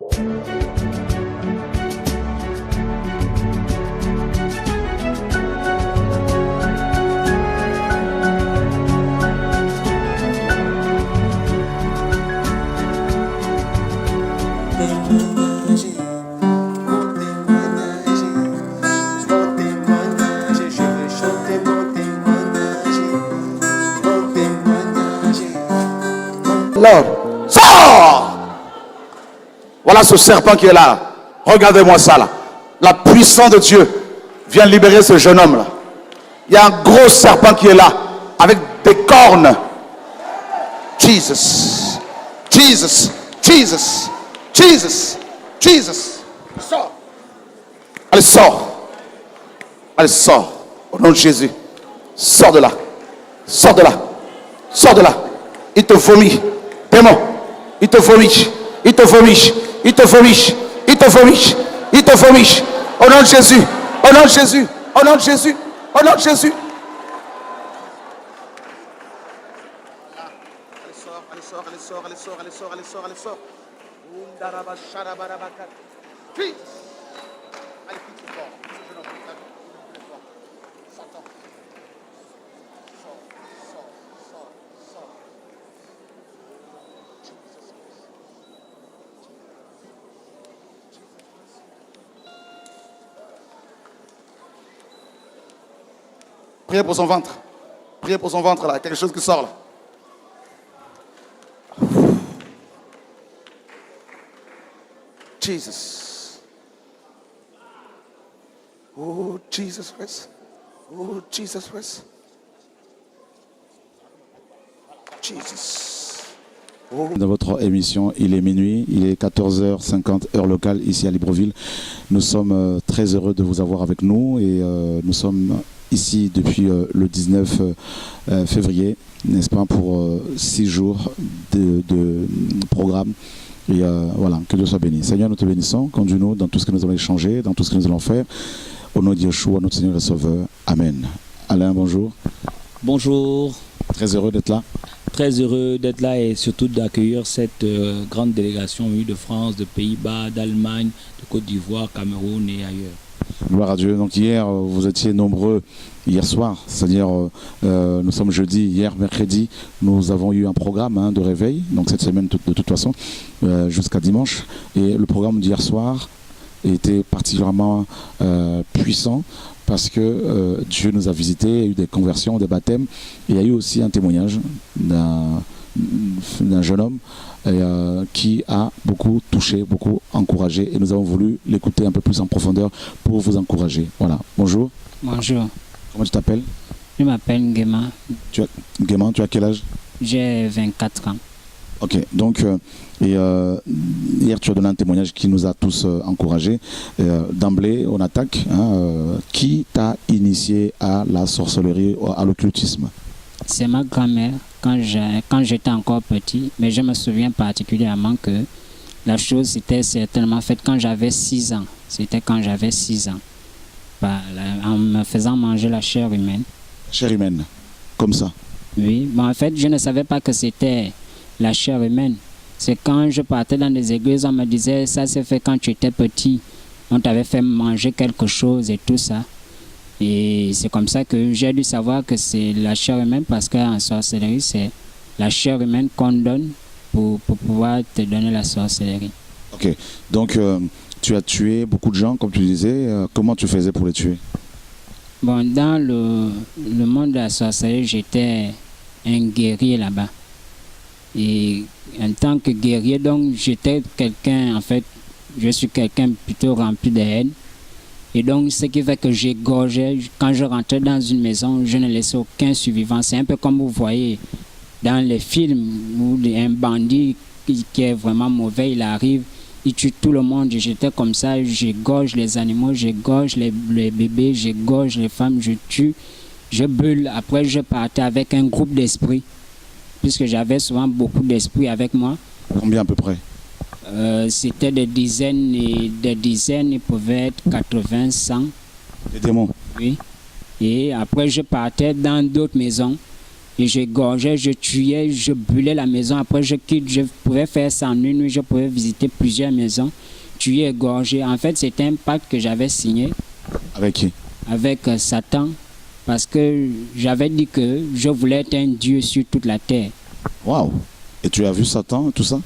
Lord, sors! Voilà ce serpent qui est là. Regardez-moi ça là. La puissance de Dieu vient libérer ce jeune homme là. Il y a un gros serpent qui est là avec des cornes. Jesus, Jesus, Jesus, Jesus, Jesus. Sors. Allez, sors. Allez, sors. Au nom de Jésus. Sors de là. Sors de là. Sors de là. Il te vomit. Démon. Il te vomit. Il te vomit. Il te vomit. Il te vomit. Il te vomit. Au nom de Jésus. Au nom de Jésus. Au nom de Jésus. Au nom de Jésus. Allez, sors, allez, sors, allez, sors, allez, sors, allez, sors, allez, sors, allez, sors. Puis. Allez, quitte ce corps. Ce jeune homme, la vie, il est fort. Satan. Sors, sors, sors, sors. Priez pour son ventre. Priez pour son ventre là. Quelque chose qui sort là. Jesus. Oh, Jesus Christ. Oh, Jesus Christ. Jesus. Oh. Dans votre émission, il est minuit, il est 14h50 heure locale ici à Libreville. Nous sommes très heureux de vous avoir avec nous et nous sommes ici depuis le 19 février, n'est-ce pas, pour 6 jours de programme. Et voilà, que Dieu soit béni. Seigneur, nous te bénissons. Conduis-nous dans tout ce que nous allons échanger, dans tout ce que nous allons faire. Au nom de Yeshua, notre Seigneur et Sauveur. Amen. Alain, bonjour. Bonjour. Très heureux d'être là. Très heureux d'être là et surtout d'accueillir cette grande délégation venue de France, de Pays-Bas, d'Allemagne, de Côte d'Ivoire, Cameroun et ailleurs. Gloire à Dieu. Donc hier, vous étiez nombreux hier soir, c'est-à-dire nous sommes jeudi, hier mercredi, nous avons eu un programme de réveil, donc cette semaine de toute façon, jusqu'à dimanche. Et le programme d'hier soir était particulièrement puissant parce que Dieu nous a visités, il y a eu des conversions, des baptêmes, et il y a eu aussi un témoignage d'un jeune homme qui a beaucoup touché, beaucoup encouragé, et nous avons voulu l'écouter un peu plus en profondeur pour vous encourager. Voilà. Bonjour. Bonjour. Comment tu t'appelles? Je m'appelle Nguema. Nguema, tu as quel âge? J'ai 24 ans. Ok, donc hier tu as donné un témoignage qui nous a tous encouragés. D'emblée, on attaque. Qui t'a initié à la sorcellerie, à l'occultisme? C'est ma grand-mère quand j'étais encore petit, mais je me souviens particulièrement que la chose s'était certainement faite quand j'avais 6 ans. C'était quand j'avais 6 ans. En me faisant manger la chair humaine. Chair humaine, comme ça? Oui, bon, en fait, je ne savais pas que c'était la chair humaine. C'est quand je partais dans des églises, on me disait, ça s'est fait quand tu étais petit. On t'avait fait manger quelque chose et tout ça. Et c'est comme ça que j'ai dû savoir que c'est la chair humaine, parce qu'en sorcellerie, c'est la chair humaine qu'on donne pour pouvoir te donner la sorcellerie. Ok, donc tu as tué beaucoup de gens, comme tu disais. Comment tu faisais pour les tuer? Bon, dans le monde de la sorcellerie, j'étais un guerrier là-bas. Et en tant que guerrier, donc j'étais quelqu'un, en fait, je suis quelqu'un plutôt rempli de haine. Et donc, ce qui fait que j'égorgeais, quand je rentrais dans une maison, je ne laissais aucun survivant. C'est un peu comme vous voyez dans les films où un bandit qui est vraiment mauvais, il arrive, il tue tout le monde. J'étais comme ça, j'égorge les animaux, j'égorge les bébés, j'égorge les femmes, je tue, je brûle. Après, je partais avec un groupe d'esprits, puisque j'avais souvent beaucoup d'esprits avec moi. Combien à peu près? C'était des dizaines, ils pouvaient être 80, 100. Des démons? Oui. Et après, je partais dans d'autres maisons Et je gorgeais, je tuais, je brûlais la maison. Après, je pouvais faire ça en une nuit, je pouvais visiter plusieurs maisons, tuer, égorger. En fait, c'était un pacte que j'avais signé. Avec qui? Avec Satan, parce que j'avais dit que je voulais être un Dieu sur toute la terre. Waouh! Et tu as vu Satan, tout ça?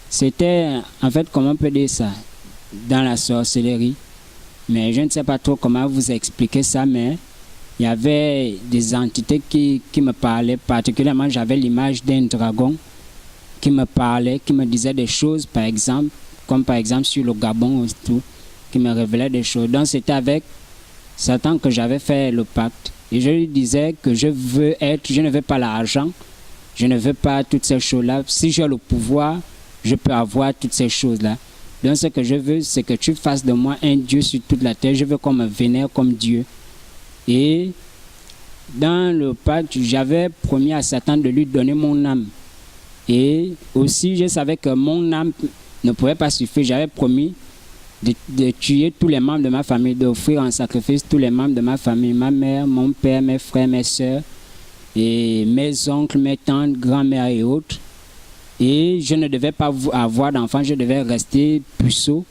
C'était, en fait, comment on peut dire ça, dans la sorcellerie. Mais je ne sais pas trop comment vous expliquer ça, mais il y avait des entités qui me parlaient. Particulièrement, j'avais l'image d'un dragon qui me parlait, qui me disait des choses, par exemple, comme par exemple sur le Gabon, et tout, qui me révélait des choses. Donc, c'était avec Satan que j'avais fait le pacte. Et je lui disais que je ne veux pas l'argent, je ne veux pas toutes ces choses-là. Si j'ai le pouvoir, je peux avoir toutes ces choses-là. Donc ce que je veux, c'est que tu fasses de moi un Dieu sur toute la terre. Je veux qu'on me vénère comme Dieu. Et dans le pacte, j'avais promis à Satan de lui donner mon âme. Et aussi, je savais que mon âme ne pouvait pas suffire. J'avais promis de tuer tous les membres de ma famille, d'offrir en sacrifice tous les membres de ma famille, ma mère, mon père, mes frères, mes soeurs, et mes oncles, mes tantes, grand-mères et autres. Et je ne devais pas avoir d'enfants, je devais rester puceau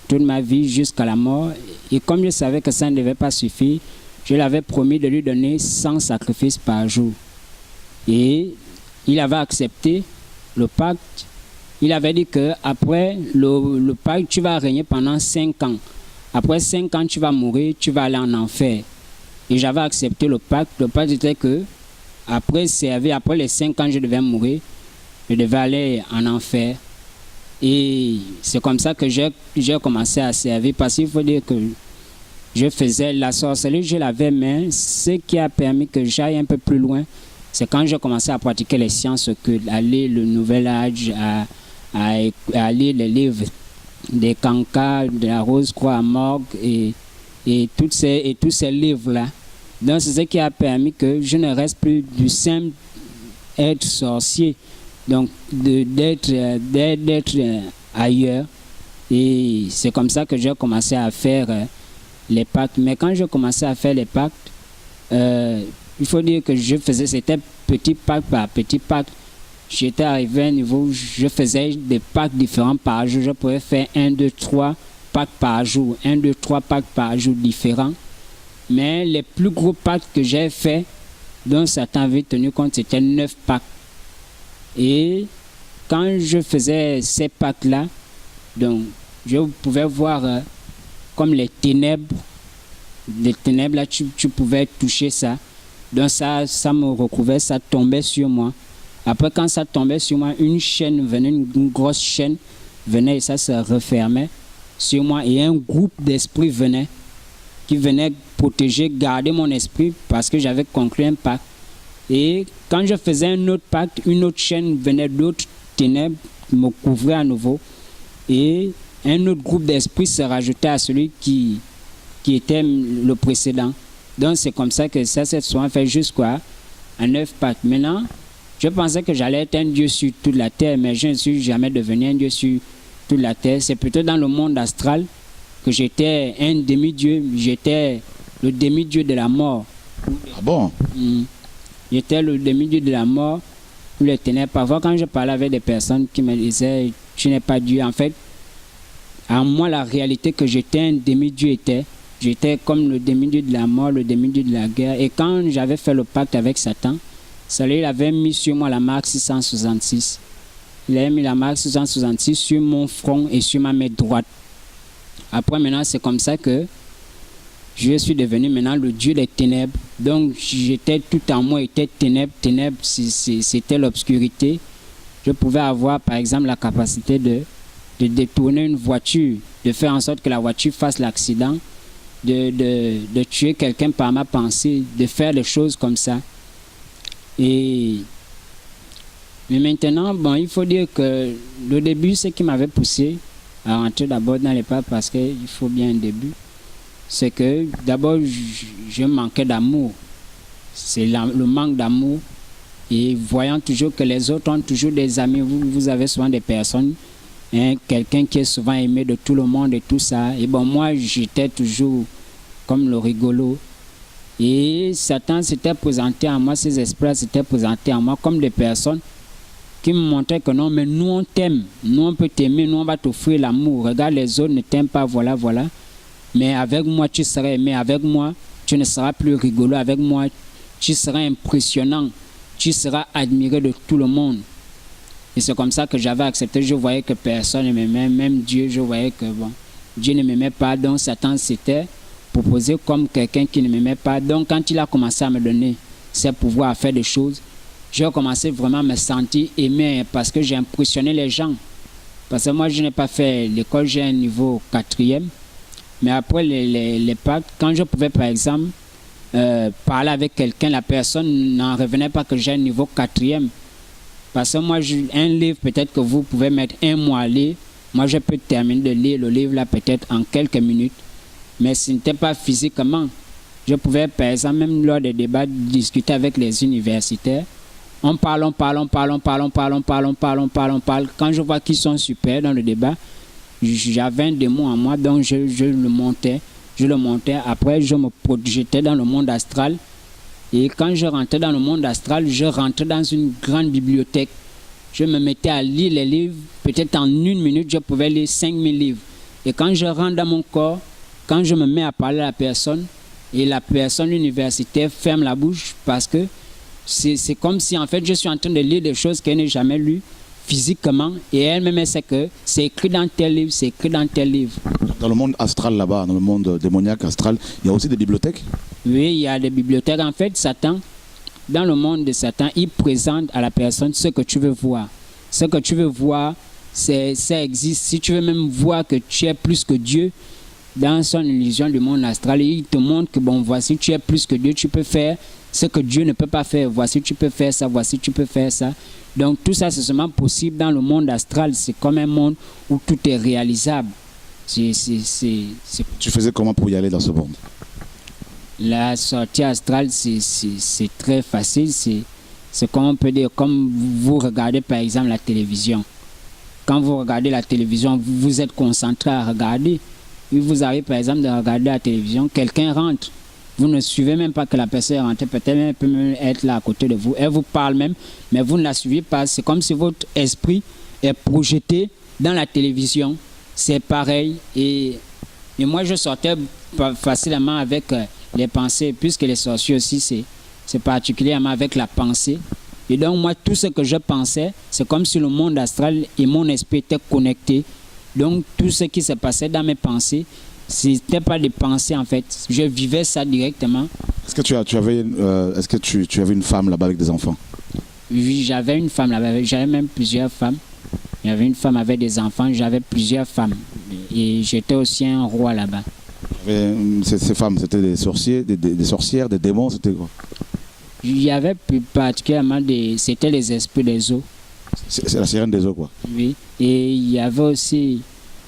toute ma vie jusqu'à la mort. Et comme je savais que ça ne devait pas suffire, je l'avais promis de lui donner 100 sacrifices par jour. Et il avait accepté le pacte. Il avait dit qu'après le pacte, tu vas régner pendant 5 ans. Après 5 ans, tu vas mourir, tu vas aller en enfer. Et j'avais accepté le pacte. Le pacte était que après les 5 ans, je devais mourir. Je devais aller en enfer. Et c'est comme ça que j'ai commencé à servir. Parce qu'il faut dire que je faisais la sorcellerie, je l'avais, mais ce qui a permis que j'aille un peu plus loin, c'est quand j'ai commencé à pratiquer les sciences occultes, à lire le Nouvel Âge, à lire les livres des Cancas, de la Rose-Croix à Morgue et tous ces livres-là. Donc c'est ce qui a permis que je ne reste plus du simple être sorcier, donc d'être ailleurs. Et c'est comme ça que j'ai commencé à faire les pactes. Mais quand j'ai commencé à faire les pactes, il faut dire que c'était petit pacte par petit pacte. J'étais arrivé à un niveau où je faisais des pactes différents par jour. Je pouvais faire 1, 2, 3 pactes par jour. 1, 2, 3 pactes par jour différents. Mais les plus gros pactes que j'ai faits, dont Satan avait tenu compte, c'était 9 pactes. Et quand je faisais ces pactes-là, donc je pouvais voir comme les ténèbres. Les ténèbres, là, tu pouvais toucher ça. Donc ça me recouvrait, ça tombait sur moi. Après, quand ça tombait sur moi, une chaîne venait, une grosse chaîne venait et ça se refermait sur moi. Et un groupe d'esprits venait, qui venait protéger, garder mon esprit parce que j'avais conclu un pacte. Et quand je faisais un autre pacte, une autre chaîne venait d'autres ténèbres, me couvrait à nouveau. Et un autre groupe d'esprits se rajoutait à celui qui était le précédent. Donc c'est comme ça que ça s'est souvent fait jusqu'à 9 pactes. Maintenant, je pensais que j'allais être un Dieu sur toute la terre, mais je ne suis jamais devenu un Dieu sur toute la terre. C'est plutôt dans le monde astral que j'étais un demi-dieu. J'étais le demi-dieu de la mort. Ah bon? J'étais le demi-dieu de la mort ou les ténèbres. Parfois, quand je parlais avec des personnes qui me disaient « tu n'es pas Dieu », en fait, à moi, la réalité que j'étais un demi-dieu j'étais comme le demi-dieu de la mort, le demi-dieu de la guerre. Et quand j'avais fait le pacte avec Satan, il avait mis sur moi la marque 666. Il avait mis la marque 666 sur mon front et sur ma main droite. Après, maintenant, c'est comme ça que je suis devenu maintenant le Dieu des ténèbres. Donc, j'étais tout en moi, était ténèbres. Ténèbres, c'était l'obscurité. Je pouvais avoir, par exemple, la capacité de détourner une voiture, de faire en sorte que la voiture fasse l'accident, de tuer quelqu'un par ma pensée, de faire des choses comme ça. Mais maintenant, bon, il faut dire que le début, ce qui m'avait poussé à rentrer d'abord dans les pas, parce qu'il faut bien un début, c'est que d'abord, je manquais d'amour. C'est le manque d'amour. Et voyant toujours que les autres ont toujours des amis, vous avez souvent des personnes, quelqu'un qui est souvent aimé de tout le monde et tout ça. Et bon, moi, j'étais toujours comme le rigolo. Et Satan s'était présenté à moi, ces esprits s'étaient présentés à moi comme des personnes qui me montraient que non, mais nous on t'aime, nous on peut t'aimer, nous on va t'offrir l'amour. Regarde, les autres ne t'aiment pas, voilà, voilà. Mais avec moi, tu seras aimé, avec moi, tu ne seras plus rigolo, avec moi, tu seras impressionnant, tu seras admiré de tout le monde. Et c'est comme ça que j'avais accepté. Je voyais que personne ne m'aimait, même Dieu, je voyais que bon, Dieu ne m'aimait pas, donc Satan s'était proposé comme quelqu'un qui ne m'aimait pas. Donc quand il a commencé à me donner ses pouvoirs à faire des choses, j'ai commencé vraiment à me sentir aimé parce que j'ai impressionné les gens. Parce que moi, je n'ai pas fait l'école, j'ai un niveau 4e. Mais après les pactes, quand je pouvais par exemple parler avec quelqu'un, la personne n'en revenait pas que j'ai un niveau 4e. Parce que moi, un livre, peut-être que vous pouvez mettre un mois à lire. Moi, je peux terminer de lire le livre là peut-être en quelques minutes. Mais ce n'était pas physiquement. Je pouvais, par exemple, même lors des débats, discuter avec les universitaires. On parle. Quand je vois qu'ils sont super dans le débat, j'avais un démon en moi, donc je le montais. Après, je me projetais dans le monde astral. Et quand je rentrais dans le monde astral, je rentrais dans une grande bibliothèque. Je me mettais à lire les livres. Peut-être en 1 minute, je pouvais lire 5000 livres. Et quand je rentre dans mon corps, quand je me mets à parler à la personne, et la personne universitaire ferme la bouche parce que c'est comme si en fait je suis en train de lire des choses qu'elle n'a jamais lues physiquement. Et elle-même, sait que c'est écrit dans tel livre, c'est écrit dans tel livre. Dans le monde astral là-bas, dans le monde démoniaque astral, il y a aussi des bibliothèques? Oui, il y a des bibliothèques. En fait, Satan, dans le monde de Satan, il présente à la personne ce que tu veux voir. Ce que tu veux voir, ça existe. Si tu veux même voir que tu es plus que Dieu, dans son illusion du monde astral, il te montre que bon, voici, tu es plus que Dieu, tu peux faire ce que Dieu ne peut pas faire. Voici, tu peux faire ça, voici, tu peux faire ça. Donc tout ça, c'est seulement possible dans le monde astral. C'est comme un monde où tout est réalisable. Tu faisais comment pour y aller dans ce monde? La sortie astrale, c'est très facile. C'est comme on peut dire, comme vous regardez par exemple la télévision. Quand vous regardez la télévision, vous êtes concentré à regarder. Il vous arrive par exemple de regarder la télévision, quelqu'un rentre. Vous ne suivez même pas que la personne est rentrée. Peut-être elle peut même être là à côté de vous. Elle vous parle même, mais vous ne la suivez pas. C'est comme si votre esprit est projeté dans la télévision. C'est pareil. Et moi, je sortais facilement avec les pensées, puisque les sorciers aussi, c'est particulièrement avec la pensée. Et donc, moi, tout ce que je pensais, c'est comme si le monde astral et mon esprit étaient connectés. Donc, tout ce qui se passait dans mes pensées, ce n'était pas des pensées, en fait. Je vivais ça directement. Est-ce que tu avais une femme là-bas avec des enfants? Oui, j'avais une femme là-bas. J'avais même plusieurs femmes. Il y avait une femme avec des enfants. J'avais plusieurs femmes. Et j'étais aussi un roi là-bas. Ces femmes, c'était des sorciers, des sorcières, des démons, c'était quoi? Il y avait plus particulièrement c'était les esprits des eaux. C'est la sirène des eaux, quoi. Oui. Et il y avait aussi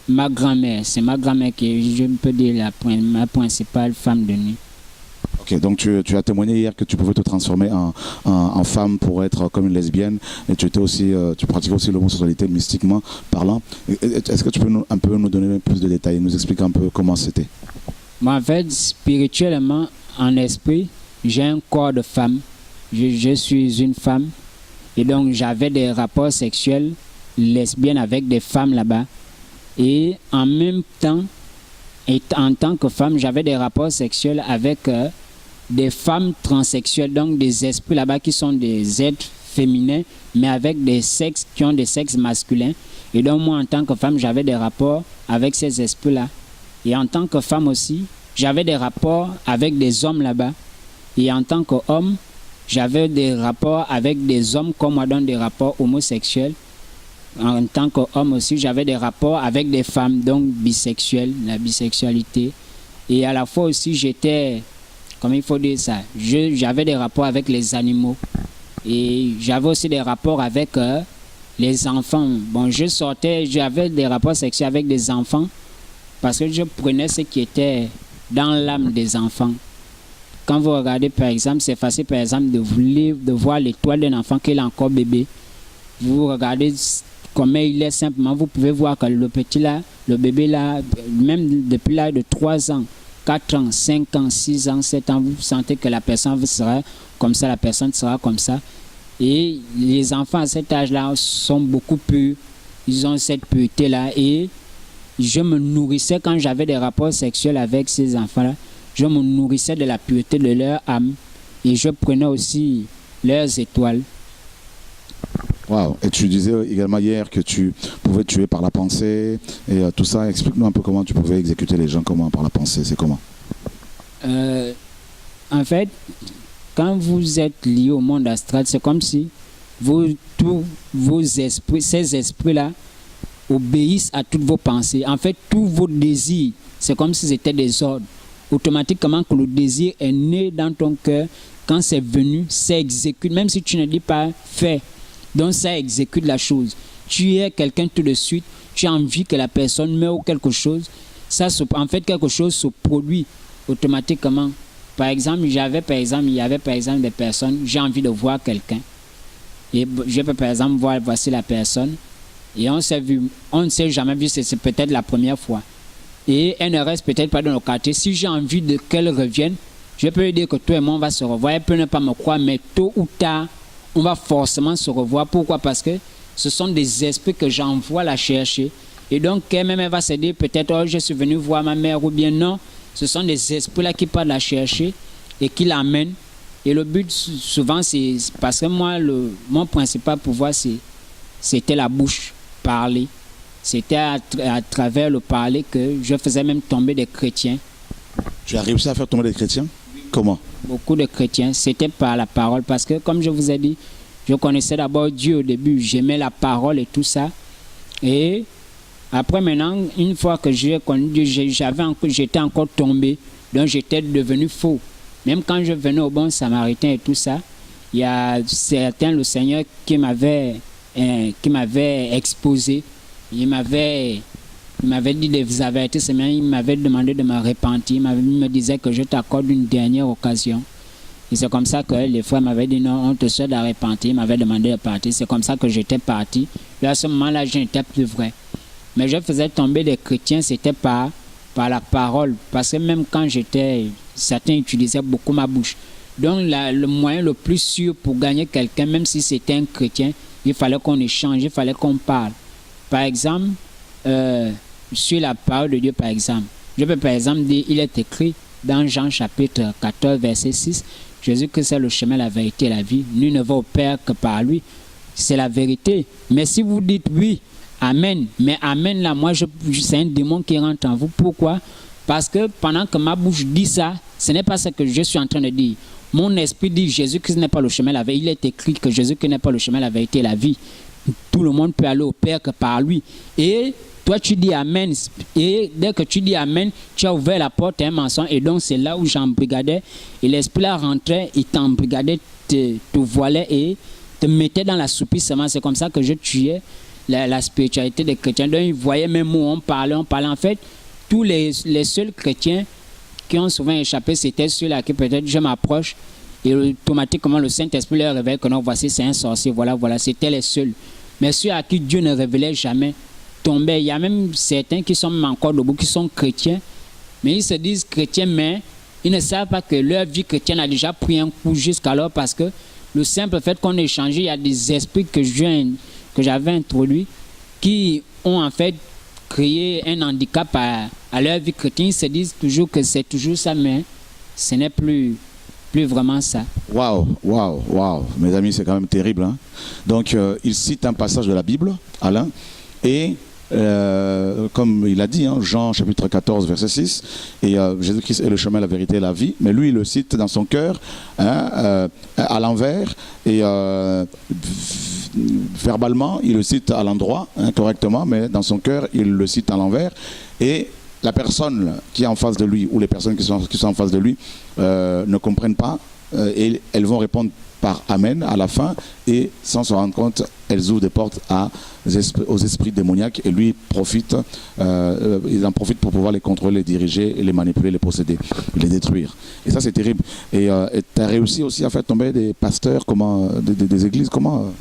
ma grand-mère. C'est ma grand-mère qui est, je peux dire, ma principale femme de nuit. Ok, donc tu as témoigné hier que tu pouvais te transformer en femme pour être comme une lesbienne, et tu pratiquais aussi l'homosexualité mystiquement parlant. Est-ce que tu peux un peu nous donner plus de détails, nous expliquer un peu comment c'était? Moi, en fait, spirituellement, en esprit, j'ai un corps de femme. Je suis une femme. Et donc, j'avais des rapports sexuels lesbiennes avec des femmes là-bas. Et en même temps, en tant que femme, j'avais des rapports sexuels avec des femmes transsexuelles, donc des esprits là-bas qui sont des êtres féminins, mais avec des sexes qui ont des sexes masculins. Et donc, moi, en tant que femme, j'avais des rapports avec ces esprits-là. Et en tant que femme aussi, j'avais des rapports avec des hommes là-bas. Et en tant qu'homme, j'avais des rapports avec des hommes comme moi, donc des rapports homosexuels. En tant qu'homme aussi, j'avais des rapports avec des femmes, donc bisexuelles, la bisexualité. Et à la fois aussi, j'étais, comment il faut dire ça, j'avais des rapports avec les animaux. Et j'avais aussi des rapports avec les enfants. Bon, j'avais des rapports sexuels avec des enfants parce que je prenais ce qui était dans l'âme des enfants. Quand vous regardez, par exemple, c'est facile, par exemple, de voir l'étoile d'un enfant qui est encore bébé. Vous regardez comment il est simplement, vous pouvez voir que le petit là, le bébé là, même depuis l'âge de 3 ans, 4 ans, 5 ans, 6 ans, 7 ans, vous sentez que la personne sera comme ça, la personne sera comme ça. Et les enfants à cet âge-là sont beaucoup plus, ils ont cette pureté-là. Et je me nourrissais, quand j'avais des rapports sexuels avec ces enfants-là, je me nourrissais de la pureté de leur âme. Et je prenais aussi leurs étoiles. Wow. Et tu disais également hier que tu pouvais tuer par la pensée et tout ça. Explique-nous un peu comment tu pouvais exécuter les gens, comment par la pensée, c'est comment? En fait, quand vous êtes lié au monde astral, c'est comme si tous vos esprits, ces esprits-là, obéissent à toutes vos pensées. En fait, tous vos désirs, c'est comme si c'était des ordres. Automatiquement, que le désir est né dans ton cœur, quand c'est venu, ça exécute, même si tu ne dis pas fait. Donc ça exécute la chose. Tu es quelqu'un tout de suite, tu as envie que la personne meure ou quelque chose. En fait, quelque chose se produit automatiquement. Par exemple, il y avait par exemple des personnes, j'ai envie de voir quelqu'un. Et je peux par exemple voir, voici la personne. Et on ne s'est jamais vu, c'est peut-être la première fois. Et elle ne reste peut-être pas dans le quartier. Si j'ai envie qu'elle revienne, je peux lui dire que toi et moi on va se revoir. Elle peut ne pas me croire, mais tôt ou tard, on va forcément se revoir. Pourquoi? Parce que ce sont des esprits que j'envoie la chercher. Et donc, elle-même, elle va se dire peut-être, oh, je suis venu voir ma mère, ou bien non. Ce sont des esprits-là qui partent la chercher et qui l'amènent. Et le but, souvent, c'est parce que moi, mon principal pouvoir, c'était la bouche, parler. C'était à travers le parler que je faisais même tomber des chrétiens. Tu as réussi à faire tomber des chrétiens? Comment? Beaucoup de chrétiens, c'était par la parole. Parce que, comme je vous ai dit, je connaissais d'abord Dieu au début. J'aimais la parole et tout ça. Et après, maintenant, une fois que j'ai connu Dieu, j'étais encore tombé. Donc, j'étais devenu faux. Même quand je venais au bon samaritain et tout ça, il y a certains, le Seigneur, qui m'avait exposé. Il m'avait dit des avertissements, il m'avait demandé de me repentir. Il me disait que je t'accorde une dernière occasion. Et c'est comme ça que les frères m'avaient dit non, on te souhaite de repentir. Il m'avait demandé de partir. C'est comme ça que j'étais parti. Et à ce moment-là, je n'étais plus vrai. Mais je faisais tomber des chrétiens, c'était par la parole. Parce que même quand certains utilisaient beaucoup ma bouche. Donc le moyen le plus sûr pour gagner quelqu'un, même si c'était un chrétien, il fallait qu'on échange, il fallait qu'on parle. Par exemple, sur la parole de Dieu, par exemple, je peux par exemple dire, il est écrit dans Jean chapitre 14, verset 6, Jésus-Christ c'est le chemin, la vérité et la vie. Nul ne va au Père que par lui. C'est la vérité. Mais si vous dites oui, Amen. Mais Amen, là, moi, c'est un démon qui rentre en vous. Pourquoi? Parce que pendant que ma bouche dit ça, ce n'est pas ce que je suis en train de dire. Mon esprit dit Jésus-Christ n'est pas le chemin, la vérité. Il est écrit que Jésus-Christ n'est pas le chemin, la vérité et la vie. Tout le monde peut aller au Père que par lui. Et toi, tu dis Amen. Et dès que tu dis Amen, tu as ouvert la porte à un mensonge. Et donc, c'est là où j'embrigadais. Et l'esprit là rentrait, il t'embrigadait, te voilait et te mettait dans la soupissement. C'est comme ça que je tuais la spiritualité des chrétiens. Donc, ils voyaient mes mots, on parlait. En fait, tous les seuls chrétiens qui ont souvent échappé, c'était ceux-là qui peut-être je m'approche et automatiquement le Saint-Esprit leur révèle que non, voici, c'est un sorcier. Voilà, c'était les seuls. Mais ceux à qui Dieu ne révélait jamais tombaient. Il y a même certains qui sont même encore debout, qui sont chrétiens, mais ils se disent chrétiens, mais ils ne savent pas que leur vie chrétienne a déjà pris un coup jusqu'alors parce que le simple fait qu'on échange, il y a des esprits que j'avais introduits qui ont en fait créé un handicap à leur vie chrétienne. Ils se disent toujours que c'est toujours ça, mais ce n'est plus vraiment ça. Waouh. Mes amis, c'est quand même terrible. Hein? Donc, il cite un passage de la Bible, Alain, et comme il a dit, hein, Jean chapitre 14, verset 6, et Jésus-Christ est le chemin, la vérité et la vie, mais lui, il le cite dans son cœur, hein, à l'envers, et verbalement, il le cite à l'endroit, hein, correctement, mais dans son cœur, il le cite à l'envers, et la personne qui est en face de lui, ou les personnes qui sont en face de lui, ne comprennent pas, et elles vont répondre par Amen à la fin, et sans se rendre compte, elles ouvrent des portes aux esprits démoniaques, et lui il en profite pour pouvoir les contrôler, les diriger, les manipuler, les posséder, les détruire. Et ça, c'est terrible. Et tu as réussi aussi à faire tomber des pasteurs, des églises, comment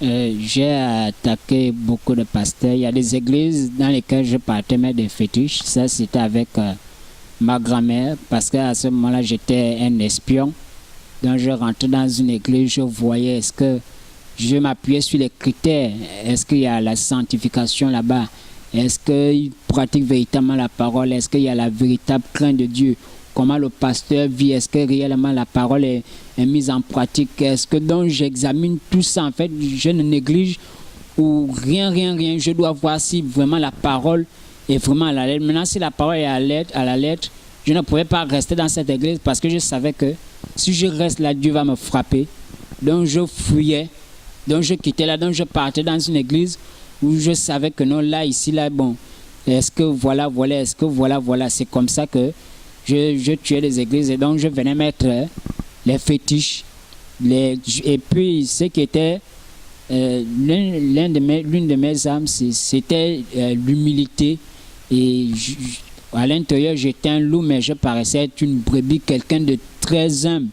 J'ai attaqué beaucoup de pasteurs. Il y a des églises dans lesquelles je partais mettre des fétiches. Ça, c'était avec ma grand-mère, parce qu'à ce moment-là, j'étais un espion. Donc, je rentrais dans une église, je voyais, est-ce que je m'appuyais sur les critères, est-ce qu'il y a la sanctification là-bas, est-ce qu'il pratique véritablement la parole, est-ce qu'il y a la véritable crainte de Dieu, comment le pasteur vit, est-ce que réellement la parole est mise en pratique, est-ce que donc j'examine tout ça, en fait, je ne néglige ou rien, je dois voir si vraiment la parole est vraiment à la lettre. Maintenant, si la parole est à la lettre, je ne pouvais pas rester dans cette église parce que je savais que si je reste là, Dieu va me frapper. Donc je fuyais, donc je quittais là, donc je partais dans une église où je savais que non, là, ici, là, bon, est-ce que voilà, est-ce que voilà, c'est comme ça que je tuais les églises et donc je venais mettre les fétiches, et puis ce qui était l'une de mes âmes, c'était l'humilité, et à l'intérieur j'étais un loup, mais je paraissais être une brebis, quelqu'un de très humble.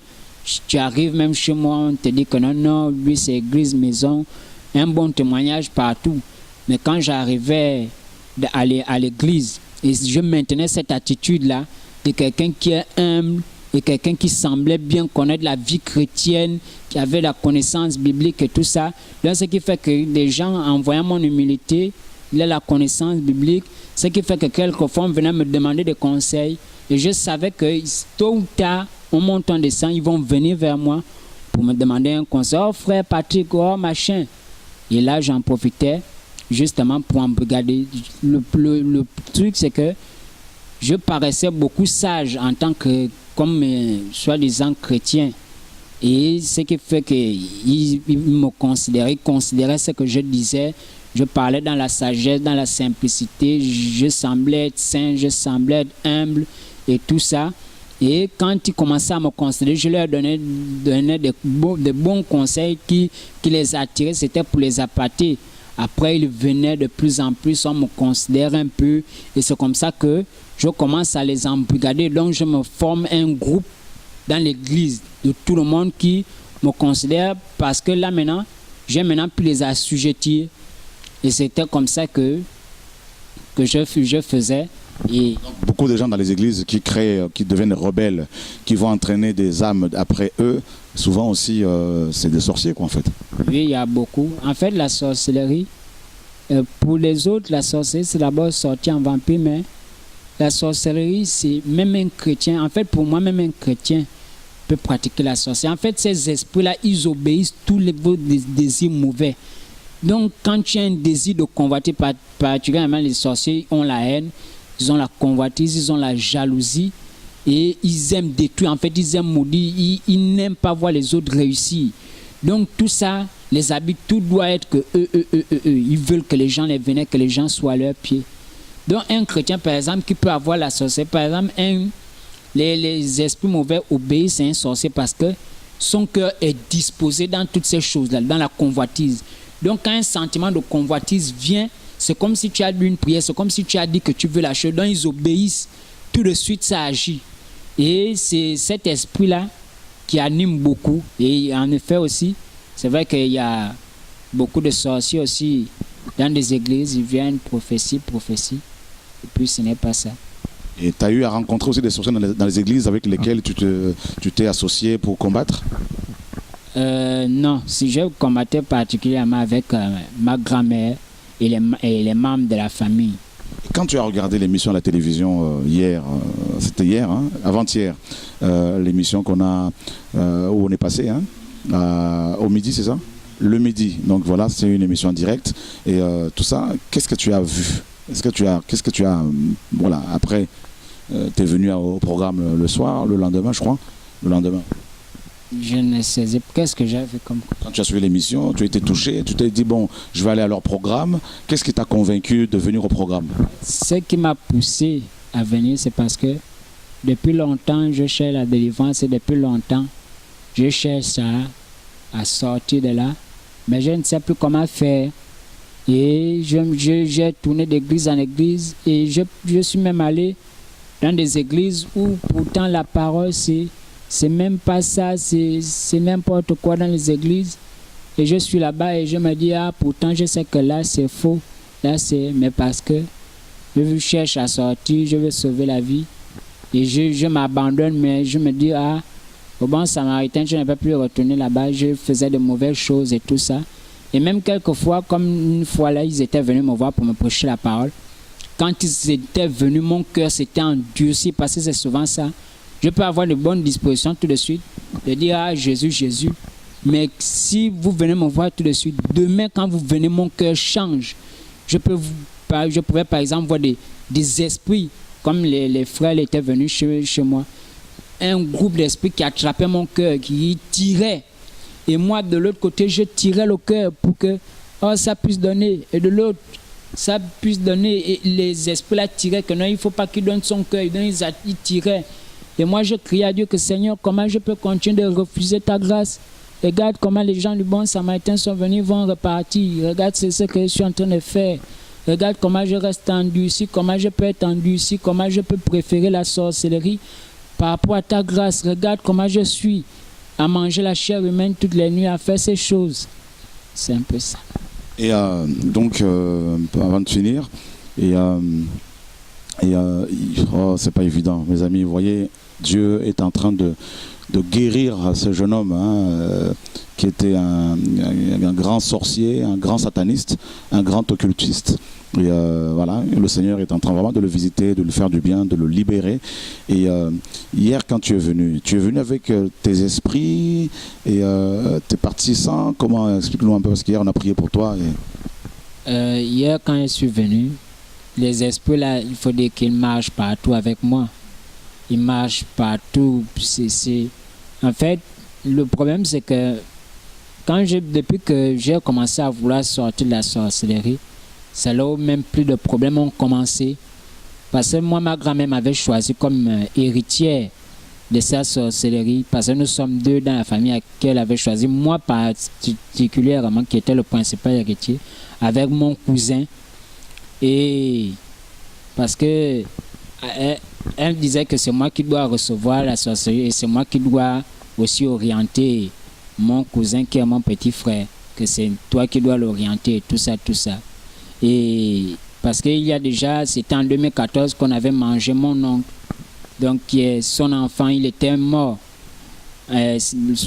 Tu arrives même chez moi, on te dit que non, lui c'est église, maison, un bon témoignage partout. Mais quand j'arrivais à l'église et je maintenais cette attitude-là de quelqu'un qui est humble et quelqu'un qui semblait bien connaître la vie chrétienne, qui avait la connaissance biblique et tout ça, donc ce qui fait que des gens, en voyant mon humilité, il a la connaissance biblique, ce qui fait que quelquefois on venait me demander des conseils et je savais que tôt ou tard, au montant de sang, ils vont venir vers moi pour me demander un conseil. Oh frère Patrick, oh machin. Et là, j'en profitais justement pour embrigader. Le truc, c'est que je paraissais beaucoup sage en tant que, comme soi-disant chrétien. Et ce qui fait qu'ils me considéraient ce que je disais. Je parlais dans la sagesse, dans la simplicité. Je semblais être saint, je semblais être humble et tout ça. Et quand ils commençaient à me considérer, je leur donnais de bons conseils qui les attiraient. C'était pour les appâter. Après, ils venaient de plus en plus, on me considère un peu. Et c'est comme ça que je commence à les embrigader. Donc, je me forme un groupe dans l'église de tout le monde qui me considère. Parce que là, maintenant, j'ai maintenant pu les assujettir. Et c'était comme ça que je faisais. Et beaucoup de gens dans les églises qui deviennent rebelles, qui vont entraîner des âmes après eux, souvent aussi c'est des sorciers quoi en fait. Oui, il y a beaucoup. En fait, la sorcellerie, pour les autres, la sorcellerie c'est d'abord sorti en vampire, mais la sorcellerie c'est même un chrétien. En fait, pour moi, même un chrétien peut pratiquer la sorcellerie. En fait, ces esprits-là, ils obéissent tous les désirs mauvais. Donc, quand tu as un désir de convoiter, particulièrement les sorciers ont la haine, ils ont la convoitise, ils ont la jalousie et ils aiment détruire. En fait, ils aiment maudire, ils n'aiment pas voir les autres réussir. Donc tout ça les habite, tout doit être que eux. Ils veulent que les gens les vénèrent, que les gens soient à leurs pieds. Donc un chrétien, par exemple, qui peut avoir la sorcellerie, par exemple, les esprits mauvais obéissent à un sorcier parce que son cœur est disposé dans toutes ces choses-là, dans la convoitise. Donc quand un sentiment de convoitise vient, c'est comme si tu as lu une prière, c'est comme si tu as dit que tu veux la chose. Donc ils obéissent, tout de suite ça agit. Et c'est cet esprit-là qui anime beaucoup. Et en effet aussi, c'est vrai qu'il y a beaucoup de sorciers aussi dans des églises, ils viennent prophétie. Et puis ce n'est pas ça. Et tu as eu à rencontrer aussi des sorciers dans les églises avec lesquelles tu t'es associé pour combattre? Non, si je combattais particulièrement avec ma grand-mère et les membres de la famille. Quand tu as regardé l'émission à la télévision hier, c'était hier, hein, avant-hier, l'émission qu'on a, où on est passé, hein, au midi, c'est ça? Le midi, donc voilà, c'est une émission en direct. Et tout ça, qu'est-ce que tu as vu? Qu'est-ce que tu as, voilà, après, tu es venu au programme le soir, le lendemain, je crois, le lendemain. Je ne sais pas. Qu'est-ce que j'avais comme... Quand tu as suivi l'émission, tu as été touché, tu t'es dit, bon, je vais aller à leur programme. Qu'est-ce qui t'a convaincu de venir au programme? Ce qui m'a poussé à venir, c'est parce que depuis longtemps, je cherche la délivrance et depuis longtemps, je cherche à sortir de là. Mais je ne sais plus comment faire. Et j'ai tourné d'église en église et je suis même allé dans des églises où pourtant la parole, c'est même pas ça, c'est n'importe quoi dans les églises. Et je suis là-bas et je me dis, ah, pourtant je sais que là c'est faux. Là c'est, mais parce que je cherche à sortir, je veux sauver la vie. Et je m'abandonne, mais je me dis, ah, au bon samaritain, je n'ai pas pu retourner là-bas, je faisais de mauvaises choses et tout ça. Et même quelquefois, comme une fois là, ils étaient venus me voir pour me prêcher la parole. Quand ils étaient venus, mon cœur s'était endurci, parce que c'est souvent ça. Je peux avoir de bonnes dispositions tout de suite, de dire, ah, Jésus, Jésus. Mais si vous venez me voir tout de suite, demain, quand vous venez, mon cœur change. Je pouvais par exemple voir des esprits, comme les frères étaient venus chez moi. Un groupe d'esprits qui attrapait mon cœur, qui tirait. Et moi, de l'autre côté, je tirais le cœur pour que ça puisse donner. Et de l'autre, ça puisse donner. Et les esprits là tiraient que non, il ne faut pas qu'il donne son cœur. Ils tiraient. Et moi, je criais à Dieu que Seigneur, comment je peux continuer de refuser ta grâce? Regarde comment les gens du bon samaritain sont venus, vont repartir. Regarde ce que je suis en train de faire. Regarde comment je reste endurci, comment je peux être endurci, comment je peux préférer la sorcellerie par rapport à ta grâce. Regarde comment je suis à manger la chair humaine toutes les nuits, à faire ces choses. C'est un peu ça. Et donc, avant de finir, c'est pas évident, mes amis. Vous voyez, Dieu est en train de guérir ce jeune homme qui était un grand sorcier, un grand sataniste, un grand occultiste. Et voilà, le Seigneur est en train vraiment de le visiter, de lui faire du bien, de le libérer. Et hier, quand tu es venu avec tes esprits et tes partisans. Comment, explique-nous un peu, parce qu'hier on a prié pour toi. Hier, quand je suis venu, les esprits là, il faut dire qu'ils marchent partout avec moi. Ils marchent partout. En fait, le problème c'est que depuis que j'ai commencé à vouloir sortir de la sorcellerie, c'est là où même plus de problèmes ont commencé. Parce que moi, ma grand-mère m'avait choisi comme héritière de sa sorcellerie. Parce que nous sommes deux dans la famille à laquelle elle avait choisi. Moi, particulièrement, qui était le principal héritier, avec mon cousin. Et parce que elle disait que c'est moi qui dois recevoir la sorcellerie et c'est moi qui dois aussi orienter mon cousin qui est mon petit frère. Que c'est toi qui dois l'orienter et tout ça, tout ça. Et parce qu'il y a déjà, c'était en 2014 qu'on avait mangé mon oncle. Donc son enfant, il était mort.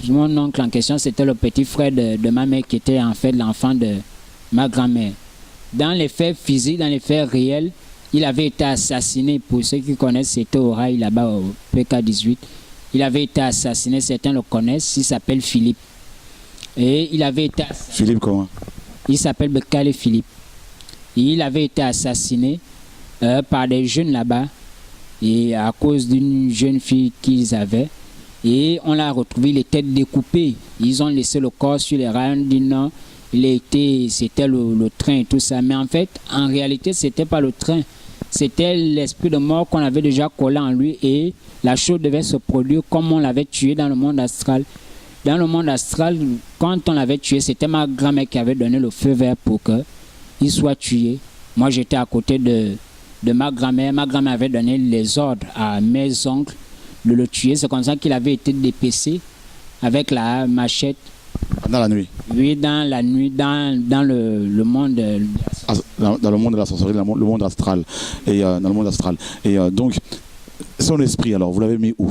Mon oncle en question, c'était le petit frère de ma mère qui était en fait l'enfant de ma grand-mère. Dans les faits physiques, dans les faits réels, il avait été assassiné. Pour ceux qui connaissent, c'était au rail là-bas au PK18. Il avait été assassiné, certains le connaissent, il s'appelle Philippe. Et il avait été assassiné. Philippe comment? Il s'appelle Bekale Philippe. Il avait été assassiné par des jeunes là-bas et à cause d'une jeune fille qu'ils avaient. Et on l'a retrouvé, il était découpé. Ils ont laissé le corps sur les rails, on dit non, c'était le train et tout ça. Mais en fait, en réalité, c'était pas le train. C'était l'esprit de mort qu'on avait déjà collé en lui et la chose devait se produire comme on l'avait tué dans le monde astral. Dans le monde astral, quand on l'avait tué, c'était ma grand-mère qui avait donné le feu vert pour qu'il soit tué. Moi, j'étais à côté de ma grand-mère. Ma grand-mère avait donné les ordres à mes oncles de le tuer. C'est comme ça qu'il avait été dépecé avec la machette. Dans la nuit? Oui, dans la nuit, dans le monde. Dans le monde de la sorcellerie, le monde astral. Et dans le monde astral. Et donc, son esprit, alors, vous l'avez mis où?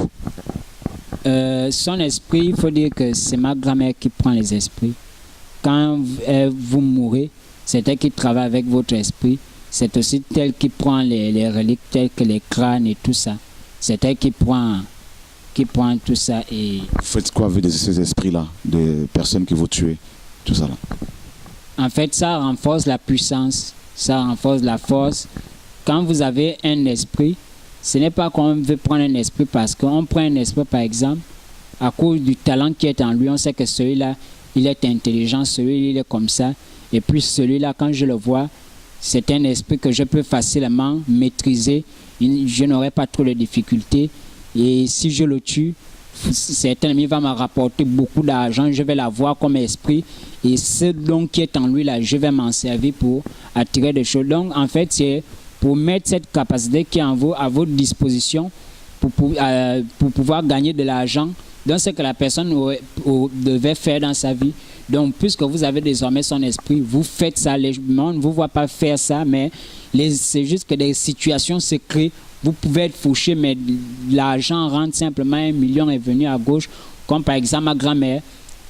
Son esprit, il faut dire que c'est ma grand-mère qui prend les esprits. Quand vous mourrez, c'est elle qui travaille avec votre esprit. C'est aussi elle qui prend les reliques telles que les crânes et tout ça. C'est elle qui prend tout ça. Et vous faites quoi avec ces esprits-là, des personnes que vous tuez, tout ça là? En fait, ça renforce la puissance, ça renforce la force. Quand vous avez un esprit, ce n'est pas qu'on veut prendre un esprit parce qu'on prend un esprit, par exemple, à cause du talent qui est en lui. On sait que celui-là, il est intelligent, celui-là, il est comme ça. Et puis celui-là, quand je le vois, c'est un esprit que je peux facilement maîtriser. Je n'aurai pas trop de difficultés. Et si je le tue, cet ennemi va me rapporter beaucoup d'argent. Je vais l'avoir comme esprit. Et ce don qui est en lui, là, je vais m'en servir pour attirer des choses. Donc, en fait, c'est pour mettre cette capacité qui est en vous à votre disposition pour pouvoir gagner de l'argent dans ce que la personne devait faire dans sa vie. Donc, puisque vous avez désormais son esprit, vous faites ça. Les gens ne vous voient pas faire ça, mais c'est juste que des situations se créent vous pouvez être fauché, mais l'argent rentre simplement, 1 million est venu à gauche. Comme par exemple ma grand-mère,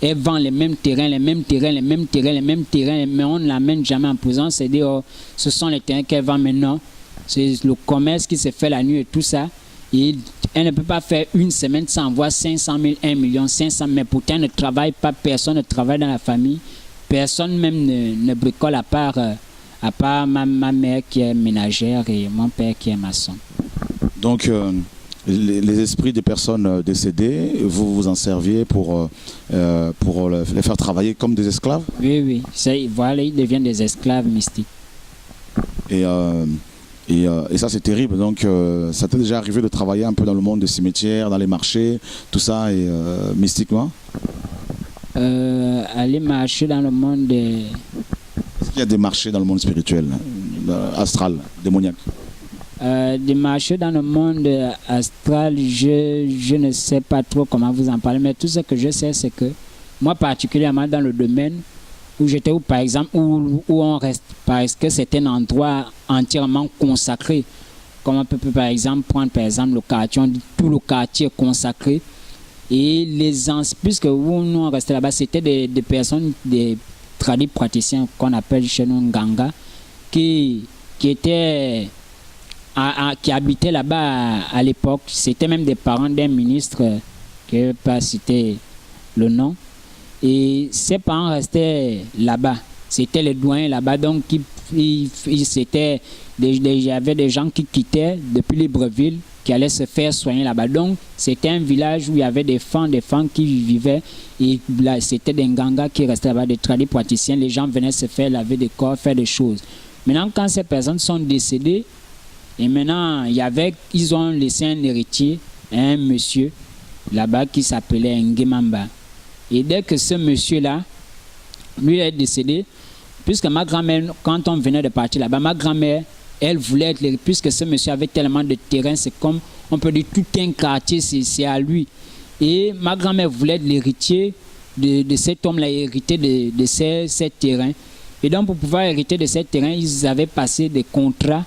elle vend les mêmes terrains, mais on ne l'amène jamais en prison. C'est-à-dire, ce sont les terrains qu'elle vend maintenant. C'est le commerce qui se fait la nuit et tout ça. Et elle ne peut pas faire une semaine sans avoir 500 000, 1 million, 500 000. Mais pourtant, elle ne travaille pas, personne ne travaille dans la famille. Personne même ne bricole à part ma mère qui est ménagère et mon père qui est maçon. Donc, les esprits des personnes décédées, vous vous en serviez pour les faire travailler comme des esclaves? Oui. Voilà, ils deviennent des esclaves mystiques. Et ça, c'est terrible. Donc, ça t'est déjà arrivé de travailler un peu dans le monde des cimetières, dans les marchés, tout ça, et mystiquement? Aller marcher dans le monde des... Est-ce qu'il y a des marchés dans le monde spirituel, astral, démoniaque? Des marchés dans le monde astral, je ne sais pas trop comment vous en parler, mais tout ce que je sais, c'est que moi, particulièrement dans le domaine où j'étais, où par exemple, où on reste, parce que c'est un endroit entièrement consacré. Comme on peut par exemple prendre par exemple le quartier, on dit tout le quartier est consacré. Et puisque nous on restait là-bas, c'était des personnes, des tradis praticiens qu'on appelle chez nous Nganga, qui habitaient là-bas à l'époque. C'était même des parents d'un ministre, qui ne vais pas citer le nom. Et ces parents restaient là-bas. C'était les doyens là-bas. Donc, il y avait des gens qui quittaient depuis Libreville, qui allaient se faire soigner là-bas. Donc, c'était un village où il y avait des femmes qui vivaient. Et là, c'était des Nganga qui restaient là-bas, des tradis praticiens. Les gens venaient se faire laver des corps, faire des choses. Maintenant, quand ces personnes sont décédées, et maintenant, ils ont laissé un héritier, un monsieur, là-bas, qui s'appelait Nguemamba. Et dès que ce monsieur-là, lui est décédé, puisque ma grand-mère, quand on venait de partir là-bas, ma grand-mère, elle voulait être, puisque ce monsieur avait tellement de terrain, c'est comme, on peut dire, tout un quartier, c'est à lui. Et ma grand-mère voulait être l'héritier de cet homme-là, hériter de ces terrains. Et donc, pour pouvoir hériter de ces terrains, ils avaient passé des contrats.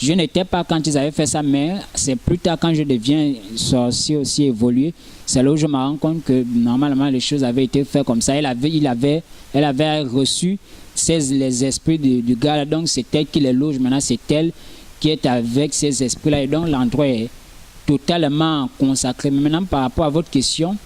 Je n'étais pas quand ils avaient fait ça, mais c'est plus tard quand je deviens sorcier aussi évolué. C'est là où je me rends compte que normalement les choses avaient été faites comme ça. Elle avait reçu les esprits du gars là. Donc c'est elle qui les loge. Maintenant c'est elle qui est avec ces esprits-là. Et donc l'endroit est totalement consacré. Mais maintenant par rapport à votre question,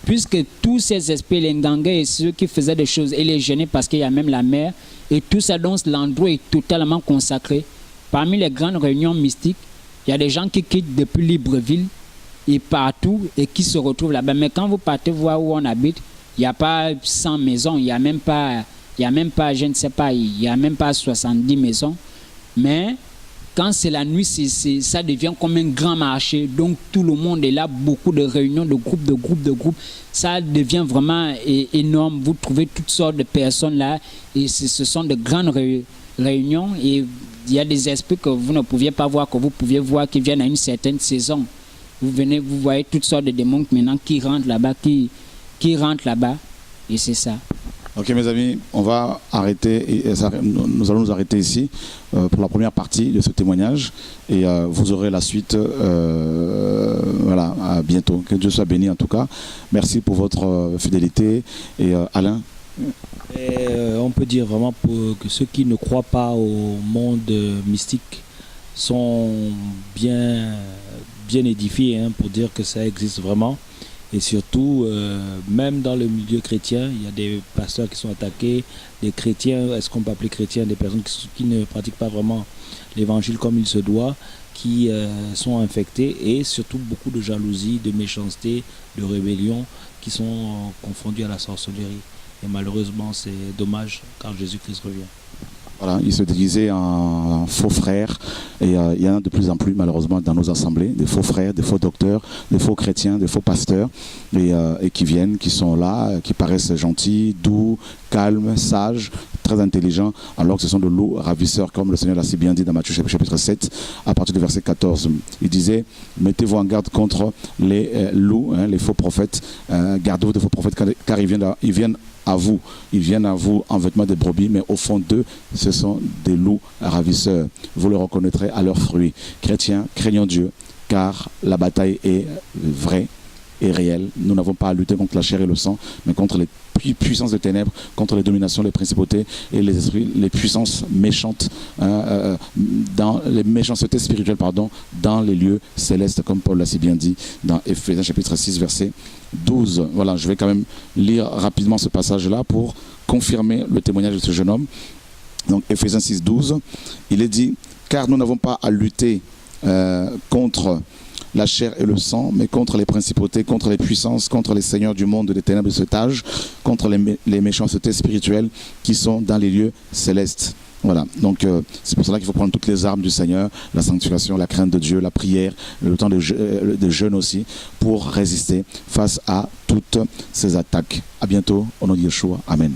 puisque tous ces esprits, les Nganga et ceux qui faisaient des choses, et les gênaient parce qu'il y a même la mer, et tout ça, donc l'endroit est totalement consacré. Parmi les grandes réunions mystiques, il y a des gens qui quittent depuis Libreville et partout et qui se retrouvent là-bas. Mais quand vous partez voir où on habite, il n'y a pas 100 maisons, il n'y a même pas, je ne sais pas, il n'y a même pas 70 maisons. Mais quand c'est la nuit, ça devient comme un grand marché. Donc tout le monde est là, beaucoup de réunions, de groupes. Ça devient vraiment énorme. Vous trouvez toutes sortes de personnes là et ce sont de grandes réunions et il y a des esprits que vous ne pouviez pas voir, que vous pouviez voir qui viennent à une certaine saison. Vous voyez toutes sortes de démons maintenant qui rentrent là-bas, qui rentrent là-bas, et c'est ça. Ok mes amis, on va arrêter, nous allons nous arrêter ici pour la première partie de ce témoignage et vous aurez la suite, voilà, à bientôt. Que Dieu soit béni en tout cas. Merci pour votre fidélité et Alain. Et, on peut dire vraiment que ceux qui ne croient pas au monde mystique sont bien édifiés pour dire que ça existe vraiment. Et surtout, même dans le milieu chrétien, il y a des pasteurs qui sont attaqués, des chrétiens, est-ce qu'on peut appeler chrétiens, des personnes qui ne pratiquent pas vraiment l'évangile comme il se doit, qui sont infectés, et surtout beaucoup de jalousie, de méchanceté, de rébellion, qui sont confondus à la sorcellerie. Et malheureusement, c'est dommage quand Jésus-Christ revient. Voilà, il se déguisait en faux frères et il y en a de plus en plus malheureusement dans nos assemblées, des faux frères, des faux docteurs, des faux chrétiens, des faux pasteurs et qui viennent, qui sont là, qui paraissent gentils, doux, calmes, sages, très intelligents, alors que ce sont de loups ravisseurs comme le Seigneur l'a si bien dit dans Matthieu chapitre 7 à partir du verset 14. Il disait, mettez-vous en garde contre les loups, les faux prophètes, gardez-vous des faux prophètes car ils viennent à vous. Ils viennent à vous en vêtements de brebis, mais au fond d'eux, ce sont des loups ravisseurs. Vous le reconnaîtrez à leurs fruits. Chrétiens, craignons Dieu, car la bataille est vraie et réelle. Nous n'avons pas à lutter contre la chair et le sang, mais contre les puissances des ténèbres, contre les dominations, les principautés et les esprits, les puissances méchantes, dans les méchancetés spirituelles, dans les lieux célestes, comme Paul l'a si bien dit dans Éphésiens chapitre 6, verset 12. Voilà, je vais quand même lire rapidement ce passage-là pour confirmer le témoignage de ce jeune homme. Donc Éphésiens 6, 12, il est dit, car nous n'avons pas à lutter contre la chair et le sang, mais contre les principautés, contre les puissances, contre les seigneurs du monde des ténèbres de cet âge, contre les méchancetés spirituelles qui sont dans les lieux célestes. Voilà, donc c'est pour cela qu'il faut prendre toutes les armes du Seigneur, la sanctification, la crainte de Dieu, la prière, le temps de jeûne aussi, pour résister face à toutes ces attaques. À bientôt, au nom de Yeshua. Amen.